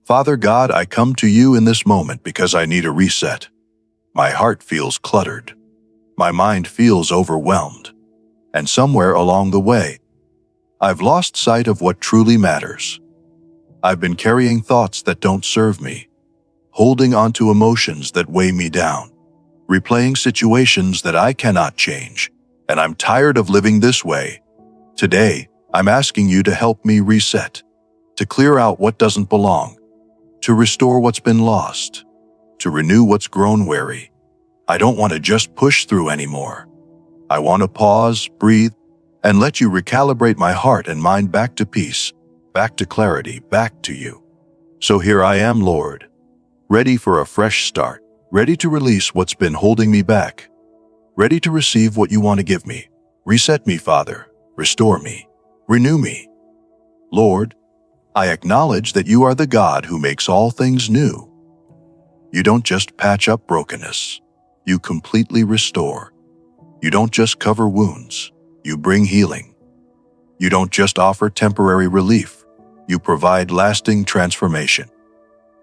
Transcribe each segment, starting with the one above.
Father God, I come to you in this moment because I need a reset. My heart feels cluttered. My mind feels overwhelmed. And somewhere along the way, I've lost sight of what truly matters. I've been carrying thoughts that don't serve me, holding on to emotions that weigh me down, replaying situations that I cannot change, and I'm tired of living this way. Today, I'm asking you to help me reset, to clear out what doesn't belong, to restore what's been lost, to renew what's grown weary. I don't want to just push through anymore. I want to pause, breathe, and let you recalibrate my heart and mind back to peace, back to clarity, back to you. So here I am, Lord, ready for a fresh start, ready to release what's been holding me back, ready to receive what you want to give me. Reset me, Father. Restore me. Renew me. Lord, I acknowledge that you are the God who makes all things new. You don't just patch up brokenness. You completely restore. You don't just cover wounds. You bring healing. You don't just offer temporary relief. You provide lasting transformation.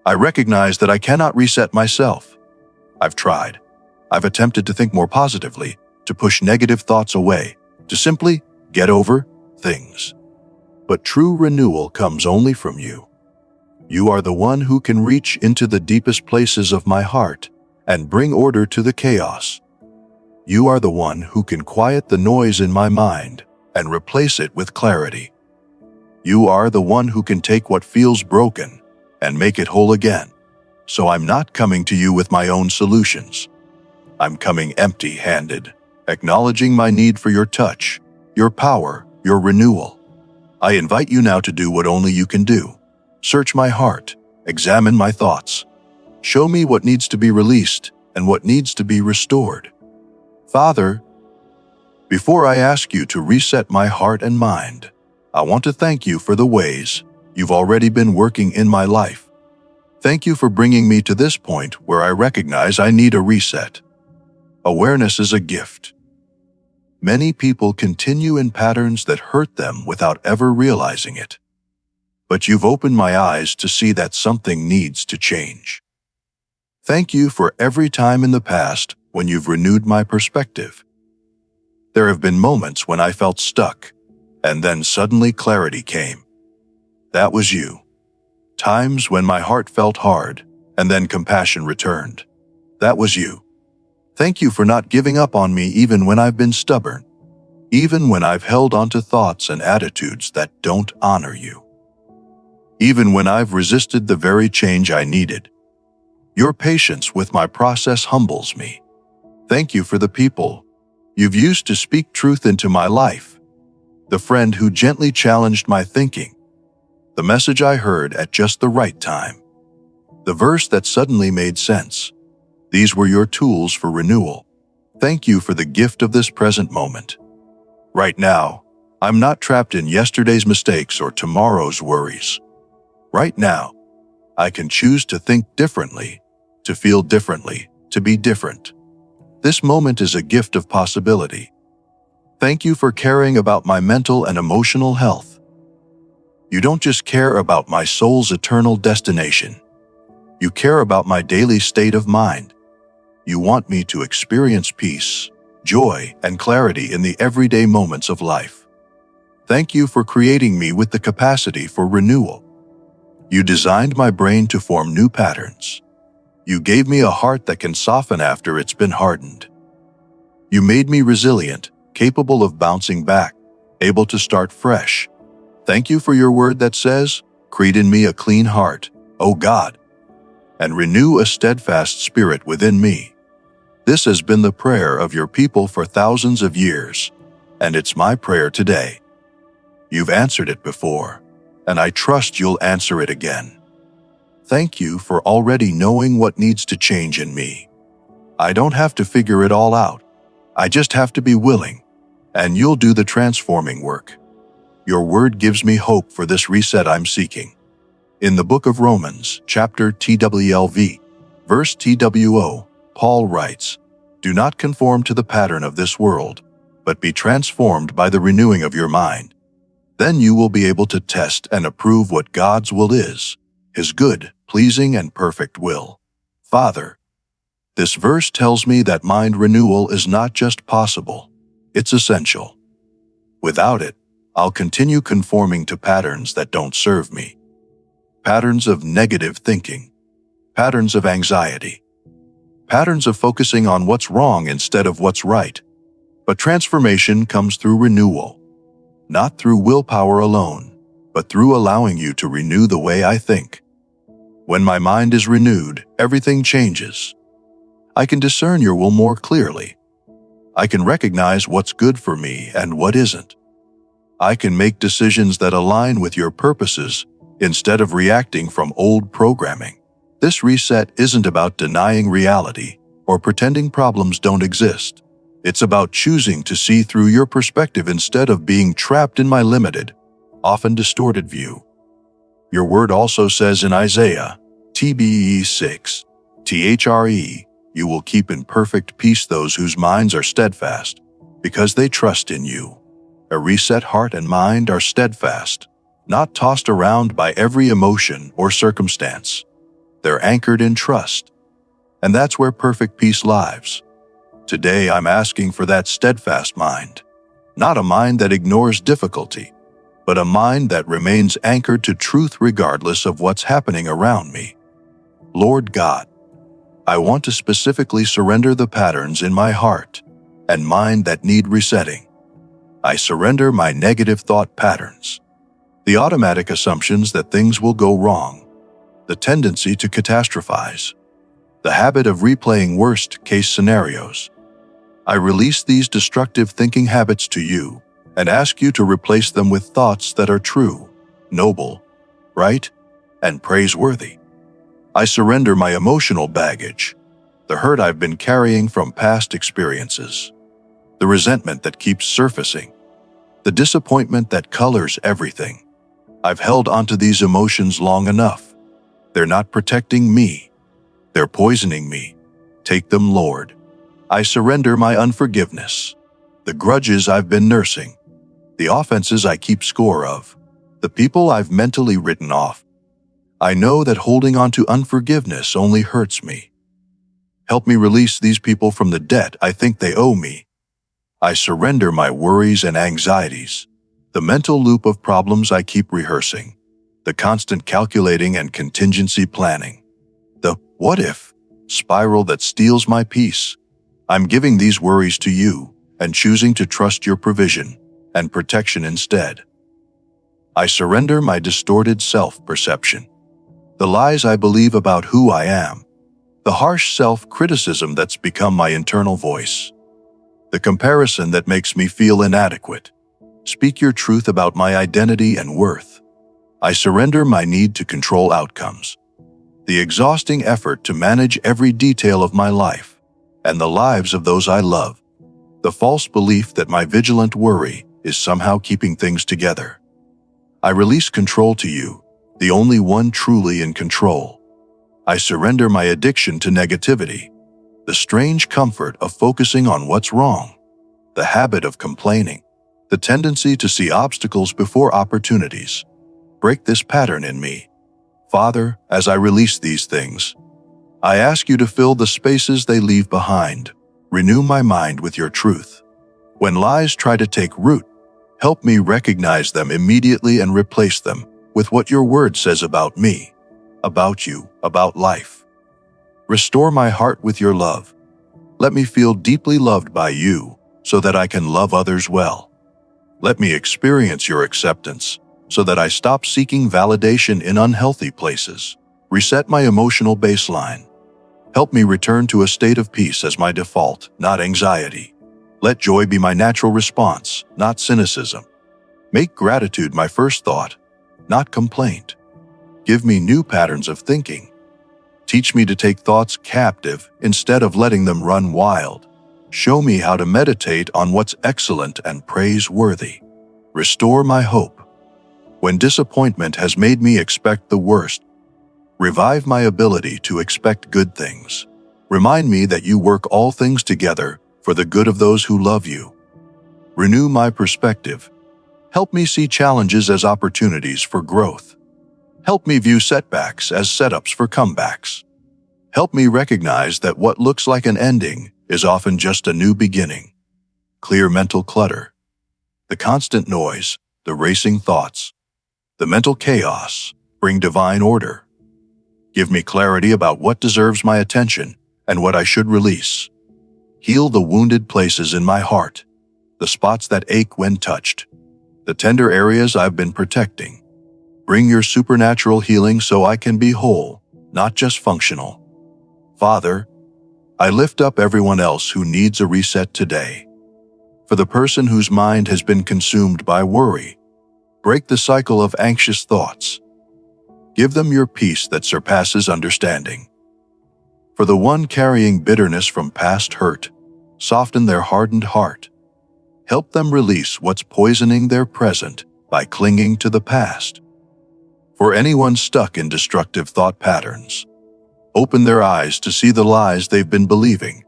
I recognize that I cannot reset myself. I've tried. I've attempted to think more positively, to push negative thoughts away, to simply get over things. But true renewal comes only from you. You are the one who can reach into the deepest places of my heart and bring order to the chaos. You are the one who can quiet the noise in my mind and replace it with clarity. You are the one who can take what feels broken and make it whole again. So I'm not coming to you with my own solutions. I'm coming empty-handed, acknowledging my need for your touch, your power, your renewal. I invite you now to do what only you can do. Search my heart, examine my thoughts. Show me what needs to be released and what needs to be restored. Father, before I ask you to reset my heart and mind, I want to thank you for the ways you've already been working in my life. Thank you for bringing me to this point where I recognize I need a reset. Awareness is a gift. Many people continue in patterns that hurt them without ever realizing it. But you've opened my eyes to see that something needs to change. Thank you for every time in the past when you've renewed my perspective. There have been moments when I felt stuck, and then suddenly clarity came. That was you. Times when my heart felt hard, and then compassion returned. That was you. Thank you for not giving up on me even when I've been stubborn, even when I've held onto thoughts and attitudes that don't honor you, even when I've resisted the very change I needed. Your patience with my process humbles me. Thank you for the people you've used to speak truth into my life, the friend who gently challenged my thinking, the message I heard at just the right time, the verse that suddenly made sense. These were your tools for renewal. Thank you for the gift of this present moment. Right now, I'm not trapped in yesterday's mistakes or tomorrow's worries. Right now, I can choose to think differently, to feel differently, to be different. This moment is a gift of possibility. Thank you for caring about my mental and emotional health. You don't just care about my soul's eternal destination. You care about my daily state of mind. You want me to experience peace, joy, and clarity in the everyday moments of life. Thank you for creating me with the capacity for renewal. You designed my brain to form new patterns. You gave me a heart that can soften after it's been hardened. You made me resilient, capable of bouncing back, able to start fresh. Thank you for your word that says, "Create in me a clean heart, O God, and renew a steadfast spirit within me." This has been the prayer of your people for thousands of years, and it's my prayer today. You've answered it before, and I trust you'll answer it again. Thank you for already knowing what needs to change in me. I don't have to figure it all out. I just have to be willing, and you'll do the transforming work. Your word gives me hope for this reset I'm seeking. In the book of Romans, chapter TWLV, verse TWO, Paul writes, "Do not conform to the pattern of this world, but be transformed by the renewing of your mind. Then you will be able to test and approve what God's will is, His good, pleasing, and perfect will. Father, this verse tells me that mind renewal is not just possible, it's essential. Without it, I'll continue conforming to patterns that don't serve me. Patterns of negative thinking, patterns of anxiety, patterns of focusing on what's wrong instead of what's right. But transformation comes through renewal, not through willpower alone, but through allowing you to renew the way I think. When my mind is renewed, everything changes. I can discern your will more clearly. I can recognize what's good for me and what isn't. I can make decisions that align with your purposes instead of reacting from old programming. This reset isn't about denying reality or pretending problems don't exist. It's about choosing to see through your perspective instead of being trapped in my limited, often distorted view. Your word also says in Isaiah, TBE 6, THRE, you will keep in perfect peace those whose minds are steadfast, because they trust in you. A reset heart and mind are steadfast, not tossed around by every emotion or circumstance. They're anchored in trust. And that's where perfect peace lives. Today I'm asking for that steadfast mind, not a mind that ignores difficulty, but a mind that remains anchored to truth regardless of what's happening around me. Lord God, I want to specifically surrender the patterns in my heart and mind that need resetting. I surrender my negative thought patterns, the automatic assumptions that things will go wrong, the tendency to catastrophize, the habit of replaying worst-case scenarios. I release these destructive thinking habits to you and ask you to replace them with thoughts that are true, noble, right, and praiseworthy. I surrender my emotional baggage, the hurt I've been carrying from past experiences, the resentment that keeps surfacing, the disappointment that colors everything. I've held onto these emotions long enough. They're not protecting me. They're poisoning me. Take them, Lord. I surrender my unforgiveness, the grudges I've been nursing, the offenses I keep score of, the people I've mentally written off. I know that holding on to unforgiveness only hurts me. Help me release these people from the debt I think they owe me. I surrender my worries and anxieties, the mental loop of problems I keep rehearsing, the constant calculating and contingency planning, the what if spiral that steals my peace. I'm giving these worries to you and choosing to trust your provision and protection instead. I surrender my distorted self-perception, the lies I believe about who I am, the harsh self-criticism that's become my internal voice, the comparison that makes me feel inadequate. Speak your truth about my identity and worth. I surrender my need to control outcomes, the exhausting effort to manage every detail of my life and the lives of those I love, the false belief that my vigilant worry is somehow keeping things together. I release control to you, the only one truly in control. I surrender my addiction to negativity, the strange comfort of focusing on what's wrong, the habit of complaining, the tendency to see obstacles before opportunities. Break this pattern in me. Father, as I release these things, I ask you to fill the spaces they leave behind. Renew my mind with your truth. When lies try to take root, help me recognize them immediately and replace them with what your word says about me, about you, about life. Restore my heart with your love. Let me feel deeply loved by you so that I can love others well. Let me experience your acceptance so that I stop seeking validation in unhealthy places. Reset my emotional baseline. Help me return to a state of peace as my default, not anxiety. Let joy be my natural response, not cynicism. Make gratitude my first thought, not complaint. Give me new patterns of thinking. Teach me to take thoughts captive instead of letting them run wild. Show me how to meditate on what's excellent and praiseworthy. Restore my hope. When disappointment has made me expect the worst, revive my ability to expect good things. Remind me that you work all things together for the good of those who love you. Renew my perspective. Help me see challenges as opportunities for growth. Help me view setbacks as setups for comebacks. Help me recognize that what looks like an ending is often just a new beginning. Clear mental clutter. The constant noise, the racing thoughts, the mental chaos bring divine order. Give me clarity about what deserves my attention and what I should release. Heal the wounded places in my heart, the spots that ache when touched, the tender areas I've been protecting. Bring your supernatural healing so I can be whole, not just functional. Father, I lift up everyone else who needs a reset today. For the person whose mind has been consumed by worry, break the cycle of anxious thoughts. Give them your peace that surpasses understanding. For the one carrying bitterness from past hurt, soften their hardened heart. Help them release what's poisoning their present by clinging to the past. For anyone stuck in destructive thought patterns, open their eyes to see the lies they've been believing.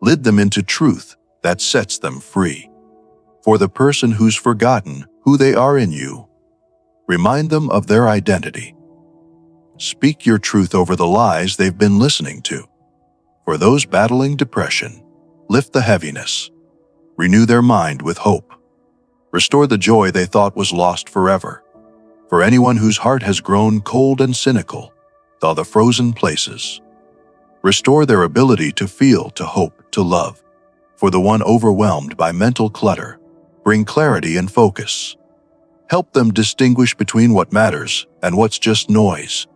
Lead them into truth that sets them free. For the person who's forgotten who they are in you, remind them of their identity. Speak your truth over the lies they've been listening to. For those battling depression, lift the heaviness. Renew their mind with hope. Restore the joy they thought was lost forever. For anyone whose heart has grown cold and cynical, thaw the frozen places. Restore their ability to feel, to hope, to love. For the one overwhelmed by mental clutter, bring clarity and focus. Help them distinguish between what matters and what's just noise.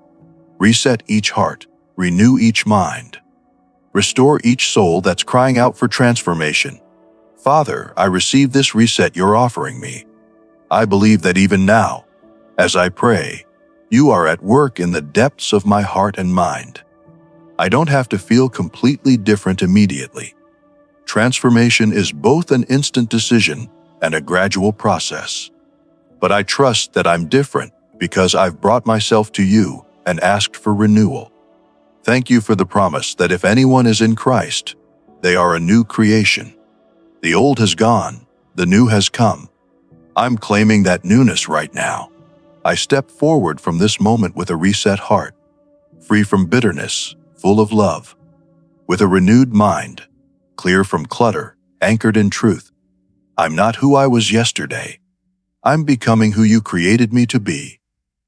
Reset each heart, renew each mind. Restore each soul that's crying out for transformation. Father, I receive this reset you're offering me. I believe that even now, as I pray, you are at work in the depths of my heart and mind. I don't have to feel completely different immediately. Transformation is both an instant decision and a gradual process. But I trust that I'm different because I've brought myself to you and asked for renewal. Thank you for the promise that if anyone is in Christ, they are a new creation. The old has gone, the new has come. I'm claiming that newness right now. I step forward from this moment with a reset heart, free from bitterness, full of love, with a renewed mind, clear from clutter, anchored in truth. I'm not who I was yesterday. I'm becoming who you created me to be.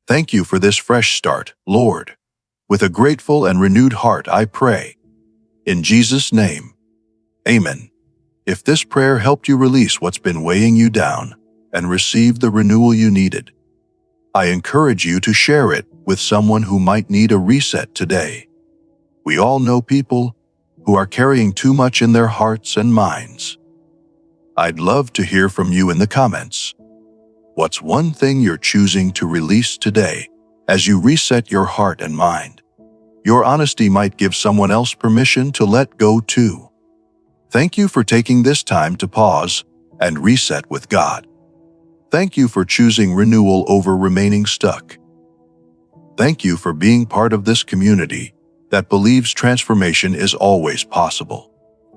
Thank you for this fresh start, Lord. With a grateful and renewed heart, I pray. In Jesus' name, amen. If this prayer helped you release what's been weighing you down and receive the renewal you needed, I encourage you to share it with someone who might need a reset today. We all know people who are carrying too much in their hearts and minds. I'd love to hear from you in the comments. What's one thing you're choosing to release today as you reset your heart and mind? Your honesty might give someone else permission to let go too. Thank you for taking this time to pause and reset with God. Thank you for choosing renewal over remaining stuck. Thank you for being part of this community that believes transformation is always possible.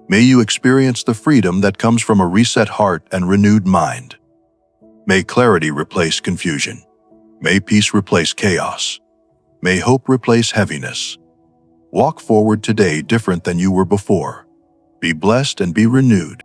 May you experience the freedom that comes from a reset heart and renewed mind. May clarity replace confusion. May peace replace chaos. May hope replace heaviness. Walk forward today different than you were before. Be blessed and be renewed.